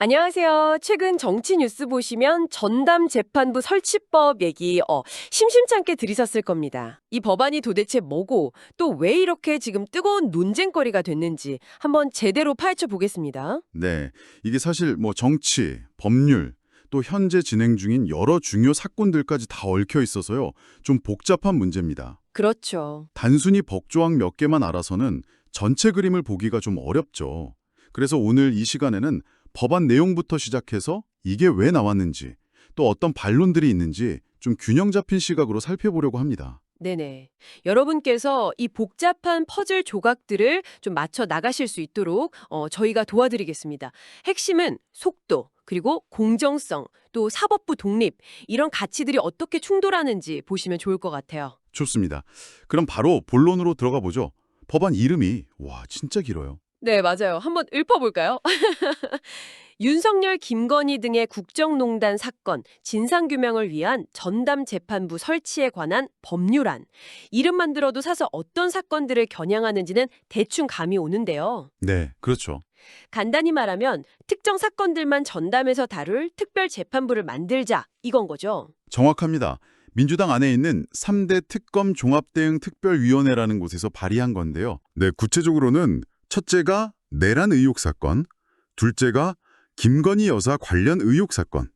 안녕하세요. 최근 정치 뉴스 보시면 전담 재판부 설치법 얘기 심심찮게 들으셨을 겁니다. 이 법안이 도대체 뭐고 또 왜 이렇게 지금 뜨거운 논쟁거리가 됐는지 한번 제대로 파헤쳐 보겠습니다. 네, 이게 사실 정치, 법률, 또 현재 진행 중인 여러 중요 사건들까지 다 얽혀 있어서요. 좀 복잡한 문제입니다. 그렇죠. 단순히 법조항 몇 개만 알아서는 전체 그림을 보기가 좀 어렵죠. 그래서 오늘 이 시간에는 법안 내용부터 시작해서 이게 왜 나왔는지, 또 어떤 반론들이 있는지 좀 균형 잡힌 시각으로 살펴보려고 합니다. 네네. 여러분께서 이 복잡한 퍼즐 조각들을 좀 맞춰 나가실 수 있도록 저희가 도와드리겠습니다. 핵심은 속도, 그리고 공정성, 또 사법부 독립, 이런 가치들이 어떻게 충돌하는지 보시면 좋을 것 같아요. 좋습니다. 그럼 바로 본론으로 들어가 보죠. 법안 이름이 진짜 길어요. 네, 맞아요. 한번 읊어볼까요? 윤석열, 김건희 등의 국정농단 사건 진상규명을 위한 전담 재판부 설치에 관한 법률안. 이름만 들어도 사서 어떤 사건들을 겨냥하는지는 대충 감이 오는데요. 네, 그렇죠. 간단히 말하면 특정 사건들만 전담해서 다룰 특별 재판부를 만들자, 이건 거죠. 정확합니다. 민주당 안에 있는 3대 특검 종합대응특별위원회라는 곳에서 발의한 건데요. 네, 구체적으로는 첫째가 내란 의혹 사건, 둘째가 김건희 여사 관련 의혹 사건,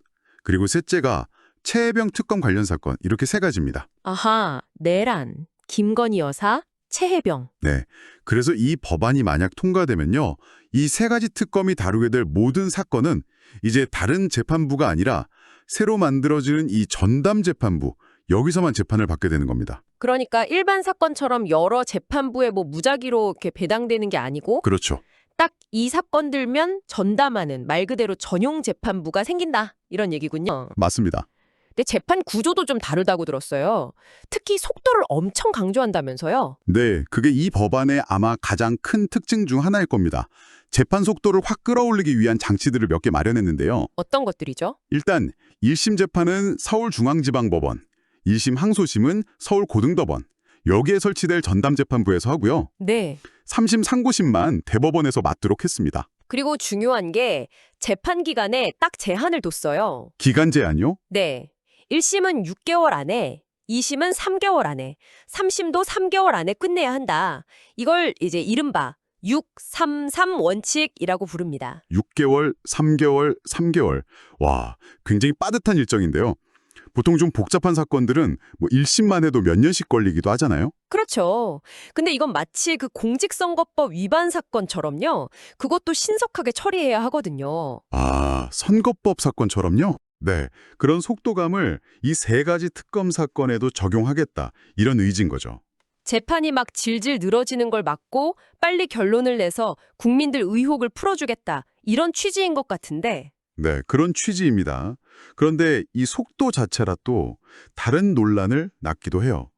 그리고 셋째가 최혜병 특검 관련 사건, 이렇게 세 가지입니다. 아하, 내란, 김건희 여사, 최혜병. 네, 그래서 이 법안이 만약 통과되면요, 이 세 가지 특검이 다루게 될 모든 사건은 이제 다른 재판부가 아니라 새로 만들어지는 이 전담 재판부, 여기서만 재판을 받게 되는 겁니다. 그러니까 일반 사건처럼 여러 재판부에 무작위로 이렇게 배당되는 게 아니고 그렇죠. 딱 이 사건들면 전담하는 말 그대로 전용 재판부가 생긴다. 이런 얘기군요. 맞습니다. 근데 재판 구조도 좀 다르다고 들었어요. 특히 속도를 엄청 강조한다면서요. 네, 그게 이 법안의 아마 가장 큰 특징 중 하나일 겁니다. 재판 속도를 확 끌어올리기 위한 장치들을 몇 개 마련했는데요. 어떤 것들이죠? 일단 1심 재판은 서울중앙지방법원, 2심 항소심은 서울고등법원, 여기에 설치될 전담재판부에서 하고요. 네. 3심 상고심만 대법원에서 맡도록 했습니다. 그리고 중요한 게 재판 기간에 딱 제한을 뒀어요. 기간 제한요? 네. 1심은 6개월 안에, 2심은 3개월 안에, 3심도 3개월 안에 끝내야 한다. 이걸 이제 이른바 633 원칙이라고 부릅니다. 6개월, 3개월, 3개월. 와, 굉장히 빠듯한 일정인데요. 보통 좀 복잡한 사건들은 1심만 해도 몇 년씩 걸리기도 하잖아요. 그렇죠. 근데 이건 마치 그 공직선거법 위반 사건처럼요. 그것도 신속하게 처리해야 하거든요. 아, 선거법 사건처럼요? 네, 그런 속도감을 이 세 가지 특검 사건에도 적용하겠다, 이런 의지인 거죠. 재판이 막 질질 늘어지는 걸 막고 빨리 결론을 내서 국민들 의혹을 풀어주겠다. 이런 취지인 것 같은데. 네, 그런 취지입니다. 그런데 이 속도 자체라 또 다른 논란을 낳기도 해요.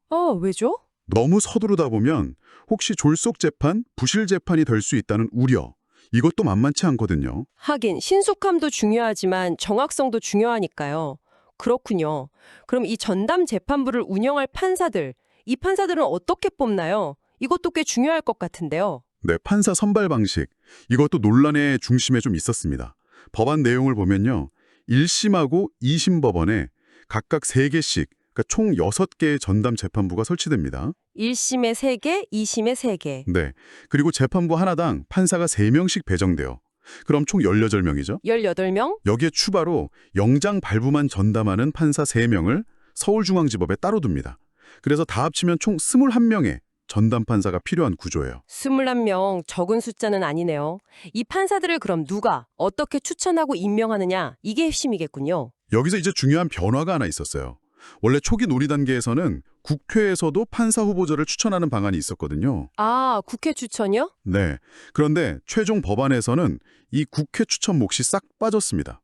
왜죠? 너무 서두르다 보면 혹시 졸속 재판, 부실 재판이 될 수 있다는 우려, 이것도 만만치 않거든요. 하긴 신속함도 중요하지만 정확성도 중요하니까요. 그렇군요. 그럼 이 전담 재판부를 운영할 판사들, 이 판사들은 어떻게 뽑나요? 이것도 꽤 중요할 것 같은데요. 네, 판사 선발 방식, 이것도 논란의 중심에 좀 있었습니다. 법안 내용을 보면요, 1심하고 2심 법원에 각각 3개씩, 그러니까 총 6개의 전담 재판부가 설치됩니다. 1심에 3개, 2심에 3개. 네, 그리고 재판부 하나당 판사가 3명씩 배정돼요. 그럼 총 18명이죠. 18명? 여기에 추가로 영장 발부만 전담하는 판사 3명을 서울중앙지법에 따로 둡니다. 그래서 다 합치면 총 21명의 전담 판사가 필요한 구조예요. 21명, 적은 숫자는 아니네요. 이 판사들을 그럼 누가, 어떻게 추천하고 임명하느냐, 이게 핵심이겠군요. 여기서 이제 중요한 변화가 하나 있었어요. 원래 초기 논의 단계에서는 국회에서도 판사 후보자를 추천하는 방안이 있었거든요. 아, 국회 추천이요? 네. 그런데 최종 법안에서는 이 국회 추천 몫이 싹 빠졌습니다.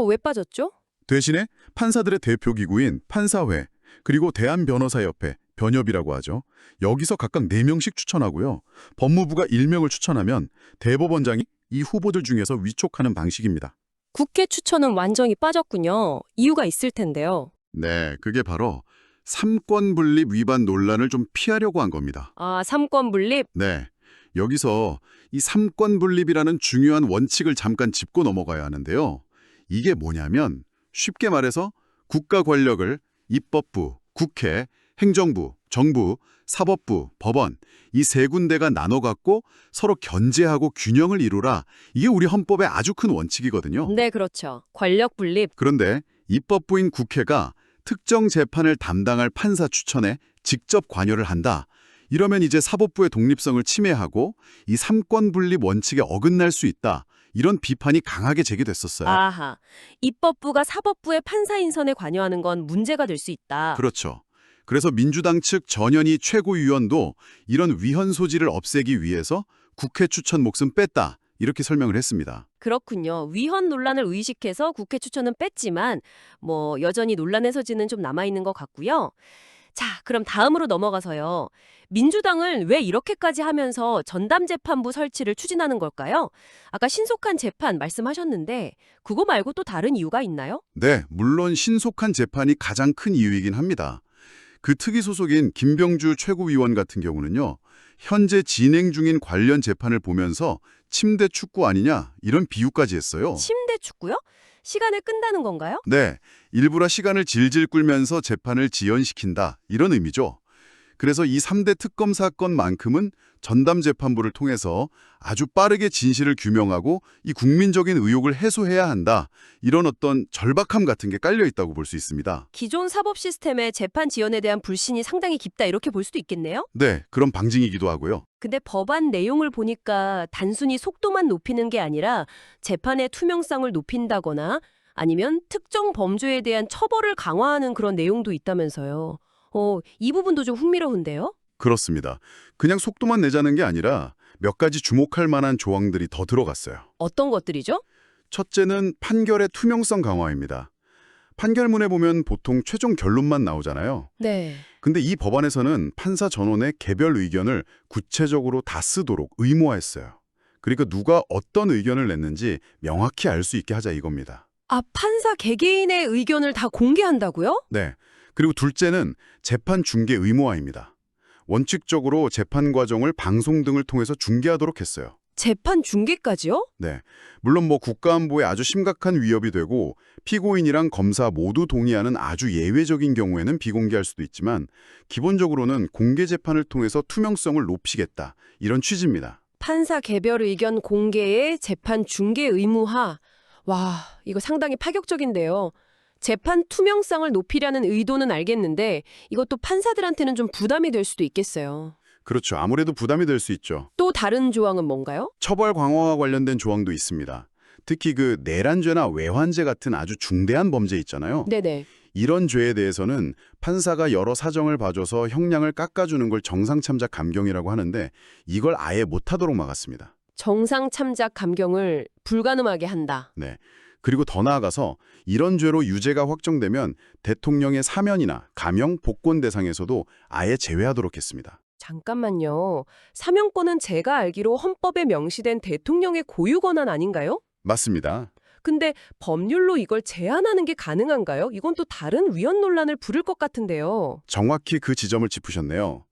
왜 빠졌죠? 대신에 판사들의 대표기구인 판사회, 그리고 대한변호사협회, 변협이라고 하죠. 여기서 각각 4명씩 추천하고요. 법무부가 1명을 추천하면 대법원장이 이 후보들 중에서 위촉하는 방식입니다. 국회 추천은 완전히 빠졌군요. 이유가 있을 텐데요. 네, 그게 바로 삼권 분립 위반 논란을 좀 피하려고 한 겁니다. 아, 삼권 분립? 네, 여기서 이 삼권 분립이라는 중요한 원칙을 잠깐 짚고 넘어가야 하는데요. 이게 뭐냐면 쉽게 말해서 국가 권력을 입법부, 국회, 행정부, 정부, 사법부, 법원 이 세 군데가 나눠 갖고 서로 견제하고 균형을 이루라. 이게 우리 헌법의 아주 큰 원칙이거든요. 네, 그렇죠. 권력 분립. 그런데 입법부인 국회가 특정 재판을 담당할 판사 추천에 직접 관여를 한다. 이러면 이제 사법부의 독립성을 침해하고 이 삼권 분립 원칙에 어긋날 수 있다. 이런 비판이 강하게 제기됐었어요. 아하. 입법부가 사법부의 판사 인선에 관여하는 건 문제가 될 수 있다. 그렇죠. 그래서 민주당 측 전현희 최고위원도 이런 위헌 소지를 없애기 위해서 국회 추천 목숨 뺐다. 이렇게 설명을 했습니다. 그렇군요. 위헌 논란을 의식해서 국회 추천은 뺐지만 여전히 논란의 소지는 좀 남아있는 것 같고요. 자, 그럼 다음으로 넘어가서요. 민주당은 왜 이렇게까지 하면서 전담재판부 설치를 추진하는 걸까요? 아까 신속한 재판 말씀하셨는데 그거 말고 또 다른 이유가 있나요? 네, 물론 신속한 재판이 가장 큰 이유이긴 합니다. 그 특위 소속인 김병주 최고위원 같은 경우는요. 현재 진행 중인 관련 재판을 보면서 침대 축구 아니냐 이런 비유까지 했어요. 침대 축구요? 시간을 끈다는 건가요? 네, 일부러 시간을 질질 끌면서 재판을 지연시킨다 이런 의미죠. 그래서 이 3대 특검 사건만큼은 전담재판부를 통해서 아주 빠르게 진실을 규명하고 이 국민적인 의혹을 해소해야 한다. 이런 어떤 절박함 같은 게 깔려 있다고 볼 수 있습니다. 기존 사법 시스템의 재판 지연에 대한 불신이 상당히 깊다 이렇게 볼 수도 있겠네요? 네, 그런 방증이기도 하고요. 근데 법안 내용을 보니까 단순히 속도만 높이는 게 아니라 재판의 투명성을 높인다거나 아니면 특정 범죄에 대한 처벌을 강화하는 그런 내용도 있다면서요. 이 부분도 좀 흥미로운데요? 그렇습니다. 그냥 속도만 내자는 게 아니라 몇 가지 주목할 만한 조항들이 더 들어갔어요. 어떤 것들이죠? 첫째는 판결의 투명성 강화입니다. 판결문에 보면 보통 최종 결론만 나오잖아요. 네. 근데 이 법안에서는 판사 전원의 개별 의견을 구체적으로 다 쓰도록 의무화했어요. 그러니까 누가 어떤 의견을 냈는지 명확히 알 수 있게 하자 이겁니다. 아, 판사 개개인의 의견을 다 공개한다고요? 네. 그리고 둘째는 재판 중계 의무화입니다. 원칙적으로 재판 과정을 방송 등을 통해서 중계하도록 했어요. 재판 중계까지요? 네. 물론 국가안보에 아주 심각한 위협이 되고 피고인이랑 검사 모두 동의하는 아주 예외적인 경우에는 비공개할 수도 있지만 기본적으로는 공개 재판을 통해서 투명성을 높이겠다. 이런 취지입니다. 판사 개별 의견 공개에 재판 중계 의무화. 와, 이거 상당히 파격적인데요. 재판 투명성을 높이려는 의도는 알겠는데 이것도 판사들한테는 좀 부담이 될 수도 있겠어요. 그렇죠. 아무래도 부담이 될 수 있죠. 또 다른 조항은 뭔가요? 처벌 강화와 관련된 조항도 있습니다. 특히 내란죄나 외환죄 같은 아주 중대한 범죄 있잖아요. 네네. 이런 죄에 대해서는 판사가 여러 사정을 봐줘서 형량을 깎아주는 걸 정상참작 감경이라고 하는데 이걸 아예 못하도록 막았습니다. 정상 참작 감경을 불가능하게 한다. 네. 그리고 더 나아가서 이런 죄로 유죄가 확정되면 대통령의 사면이나 감형, 복권 대상에서도 아예 제외하도록 했습니다. 잠깐만요. 사면권은 제가 알기로 헌법에 명시된 대통령의 고유 권한 아닌가요? 맞습니다. 근데 법률로 이걸 제한하는 게 가능한가요? 이건 또 다른 위헌 논란을 부를 것 같은데요. 정확히 그 지점을 짚으셨네요.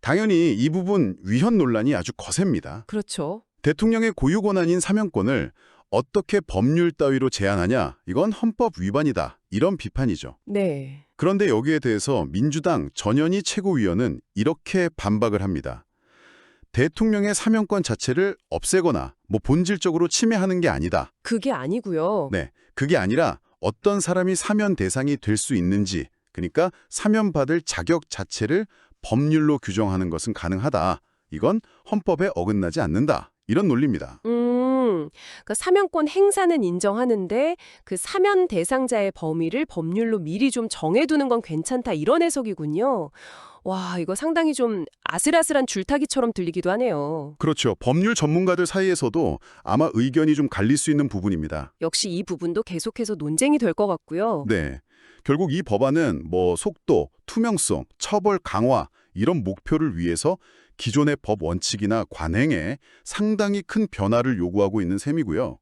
당연히 이 부분 위헌 논란이 아주 거셉니다. 그렇죠. 대통령의 고유 권한인 사면권을 어떻게 법률 따위로 제한하냐? 이건 헌법 위반이다. 이런 비판이죠. 네. 그런데 여기에 대해서 민주당 전현희 최고위원은 이렇게 반박을 합니다. 대통령의 사면권 자체를 없애거나 본질적으로 침해하는 게 아니다. 그게 아니고요. 네, 그게 아니라 어떤 사람이 사면 대상이 될 수 있는지, 그러니까 사면받을 자격 자체를 법률로 규정하는 것은 가능하다. 이건 헌법에 어긋나지 않는다. 이런 논리입니다. 그 사면권 행사는 인정하는데 그 사면 대상자의 범위를 법률로 미리 좀 정해두는 건 괜찮다 이런 해석이군요. 와, 이거 상당히 좀 아슬아슬한 줄타기처럼 들리기도 하네요. 그렇죠. 법률 전문가들 사이에서도 아마 의견이 좀 갈릴 수 있는 부분입니다. 역시 이 부분도 계속해서 논쟁이 될 것 같고요. 네. 결국 이 법안은 속도, 투명성, 처벌 강화 이런 목표를 위해서 기존의 법 원칙이나 관행에 상당히 큰 변화를 요구하고 있는 셈이고요.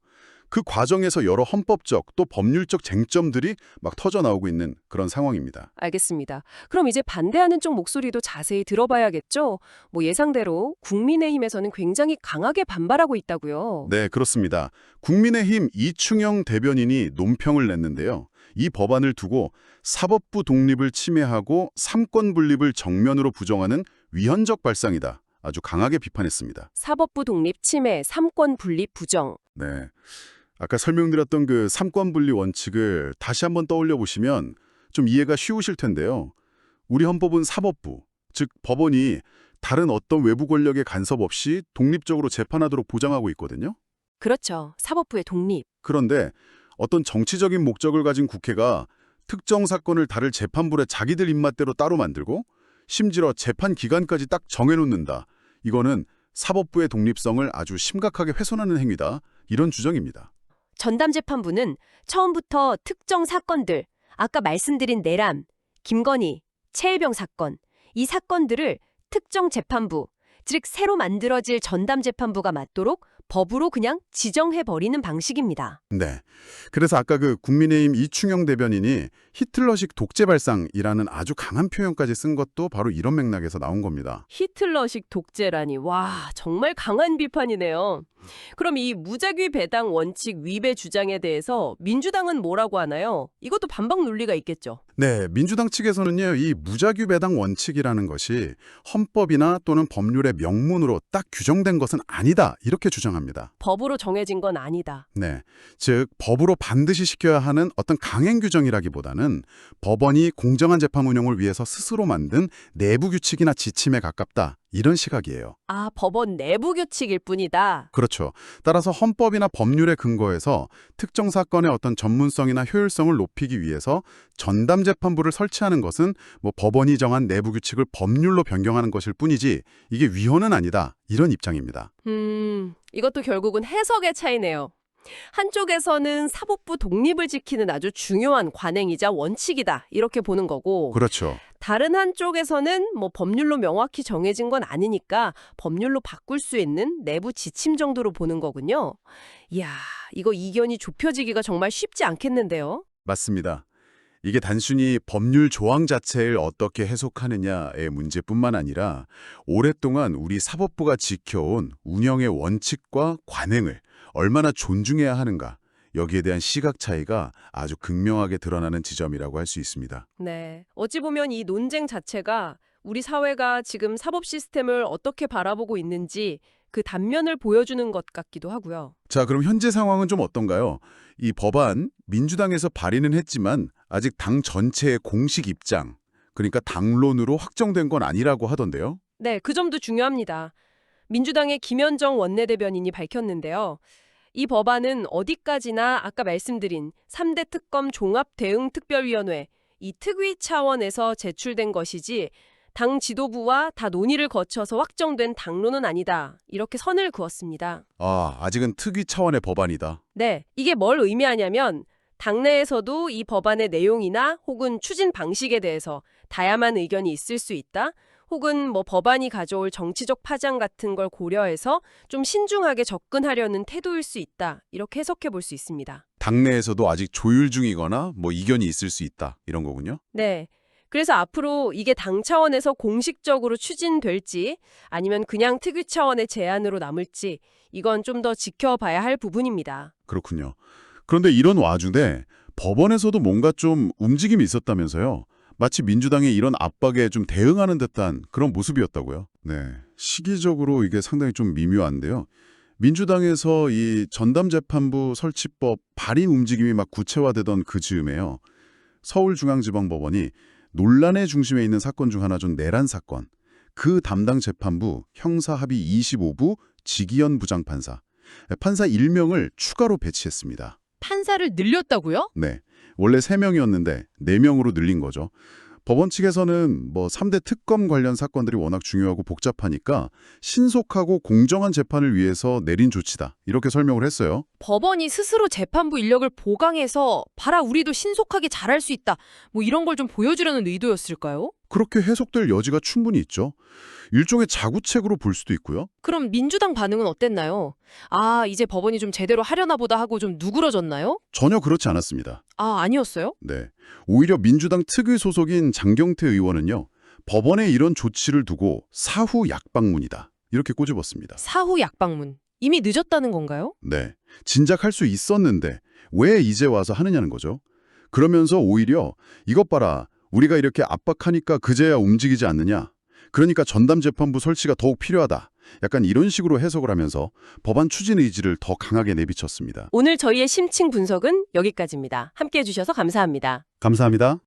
그 과정에서 여러 헌법적 또 법률적 쟁점들이 막 터져 나오고 있는 그런 상황입니다. 알겠습니다. 그럼 이제 반대하는 쪽 목소리도 자세히 들어봐야겠죠? 뭐 예상대로 국민의힘에서는 굉장히 강하게 반발하고 있다고요. 네, 그렇습니다. 국민의힘 이충영 대변인이 논평을 냈는데요. 이 법안을 두고 사법부 독립을 침해하고 삼권 분립을 정면으로 부정하는 위헌적 발상이다. 아주 강하게 비판했습니다. 사법부 독립 침해, 삼권 분립 부정. 네. 아까 설명드렸던 그 삼권 분립 원칙을 다시 한번 떠올려 보시면 좀 이해가 쉬우실 텐데요. 우리 헌법은 사법부, 즉 법원이 다른 어떤 외부 권력의 간섭 없이 독립적으로 재판하도록 보장하고 있거든요. 그렇죠. 사법부의 독립. 그런데 어떤 정치적인 목적을 가진 국회가 특정 사건을 다룰 재판부를 자기들 입맛대로 따로 만들고 심지어 재판 기간까지 딱 정해놓는다. 이거는 사법부의 독립성을 아주 심각하게 훼손하는 행위다. 이런 주장입니다. 전담재판부는 처음부터 특정 사건들, 아까 말씀드린 내란, 김건희, 최혜병 사건, 이 사건들을 특정 재판부, 즉 새로 만들어질 전담재판부가 맡도록 법으로 그냥 지정해버리는 방식입니다. 네. 그래서 아까 그 국민의힘 이충영 대변인이 히틀러식 독재 발상이라는 아주 강한 표현까지 쓴 것도 바로 이런 맥락에서 나온 겁니다. 히틀러식 독재라니, 와, 정말 강한 비판이네요. 그럼 이 무작위 배당 원칙 위배 주장에 대해서 민주당은 뭐라고 하나요? 이것도 반박 논리가 있겠죠. 네, 민주당 측에서는요, 이 무작위 배당 원칙이라는 것이 헌법이나 또는 법률의 명문으로 딱 규정된 것은 아니다. 이렇게 주장합니다. 법으로 정해진 건 아니다. 네, 즉 법으로 반드시 시켜야 하는 어떤 강행 규정이라기보다는 법원이 공정한 재판 운영을 위해서 스스로 만든 내부 규칙이나 지침에 가깝다. 이런 시각이에요. 아, 법원 내부 규칙일 뿐이다. 그렇죠. 따라서 헌법이나 법률에 근거해서 특정 사건의 어떤 전문성이나 효율성을 높이기 위해서 전담재판부를 설치하는 것은 뭐 법원이 정한 내부 규칙을 법률로 변경하는 것일 뿐이지 이게 위헌은 아니다. 이런 입장입니다. 이것도 결국은 해석의 차이네요. 한쪽에서는 사법부 독립을 지키는 아주 중요한 관행이자 원칙이다. 이렇게 보는 거고. 그렇죠. 다른 한쪽에서는 뭐 법률로 명확히 정해진 건 아니니까 법률로 바꿀 수 있는 내부 지침 정도로 보는 거군요. 이야, 이거 이견이 좁혀지기가 정말 쉽지 않겠는데요. 맞습니다. 이게 단순히 법률 조항 자체를 어떻게 해석하느냐의 문제뿐만 아니라 오랫동안 우리 사법부가 지켜온 운영의 원칙과 관행을 얼마나 존중해야 하는가, 여기에 대한 시각 차이가 아주 극명하게 드러나는 지점이라고 할 수 있습니다. 네. 어찌 보면 이 논쟁 자체가 우리 사회가 지금 사법 시스템을 어떻게 바라보고 있는지 그 단면을 보여주는 것 같기도 하고요. 자, 그럼 현재 상황은 좀 어떤가요? 이 법안 민주당에서 발의는 했지만 아직 당 전체의 공식 입장, 그러니까 당론으로 확정된 건 아니라고 하던데요. 네, 그 점도 중요합니다. 민주당의 김현정 원내대변인이 밝혔는데요. 이 법안은 어디까지나 아까 말씀드린 3대 특검 종합대응특별위원회, 이 특위 차원에서 제출된 것이지 당 지도부와 다 논의를 거쳐서 확정된 당론은 아니다. 이렇게 선을 그었습니다. 아, 아직은 특위 차원의 법안이다. 네, 이게 뭘 의미하냐면 당내에서도 이 법안의 내용이나 혹은 추진 방식에 대해서 다양한 의견이 있을 수 있다. 혹은 뭐 법안이 가져올 정치적 파장 같은 걸 고려해서 좀 신중하게 접근하려는 태도일 수 있다. 이렇게 해석해 볼 수 있습니다. 당내에서도 아직 조율 중이거나 뭐 이견이 있을 수 있다. 이런 거군요. 네. 그래서 앞으로 이게 당 차원에서 공식적으로 추진될지 아니면 그냥 특위 차원의 제안으로 남을지 이건 좀 더 지켜봐야 할 부분입니다. 그렇군요. 그런데 이런 와중에 법원에서도 뭔가 좀 움직임이 있었다면서요. 마치 민주당의 이런 압박에 좀 대응하는 듯한 그런 모습이었다고요. 네, 시기적으로 이게 상당히 좀 미묘한데요. 민주당에서 이 전담재판부 설치법 발의 움직임이 막 구체화되던 그 즈음에요. 서울중앙지방법원이 논란의 중심에 있는 사건 중 하나 중 내란 사건, 그 담당 재판부 형사합의 25부 지기현 부장판사, 판사 1명을 추가로 배치했습니다. 판사를 늘렸다고요? 네, 원래 3명이었는데 4명으로 늘린 거죠. 법원 측에서는 뭐 3대 특검 관련 사건들이 워낙 중요하고 복잡하니까 신속하고 공정한 재판을 위해서 내린 조치다. 이렇게 설명을 했어요. 법원이 스스로 재판부 인력을 보강해서 봐라 우리도 신속하게 잘할 수 있다. 뭐 이런 걸 좀 보여주려는 의도였을까요? 그렇게 해석될 여지가 충분히 있죠. 일종의 자구책으로 볼 수도 있고요. 그럼 민주당 반응은 어땠나요? 아, 이제 법원이 좀 제대로 하려나 보다 하고 좀 누그러졌나요? 전혀 그렇지 않았습니다. 아, 아니었어요? 네. 오히려 민주당 특위 소속인 장경태 의원은요. 법원의 이런 조치를 두고 사후 약방문이다. 이렇게 꼬집었습니다. 사후 약방문. 이미 늦었다는 건가요? 네. 진작할 수 있었는데 왜 이제 와서 하느냐는 거죠. 그러면서 오히려 이것 봐라. 우리가 이렇게 압박하니까 그제야 움직이지 않느냐. 그러니까 전담재판부 설치가 더욱 필요하다. 약간 이런 식으로 해석을 하면서 법안 추진 의지를 더 강하게 내비쳤습니다. 오늘 저희의 심층 분석은 여기까지입니다. 함께해 주셔서 감사합니다. 감사합니다.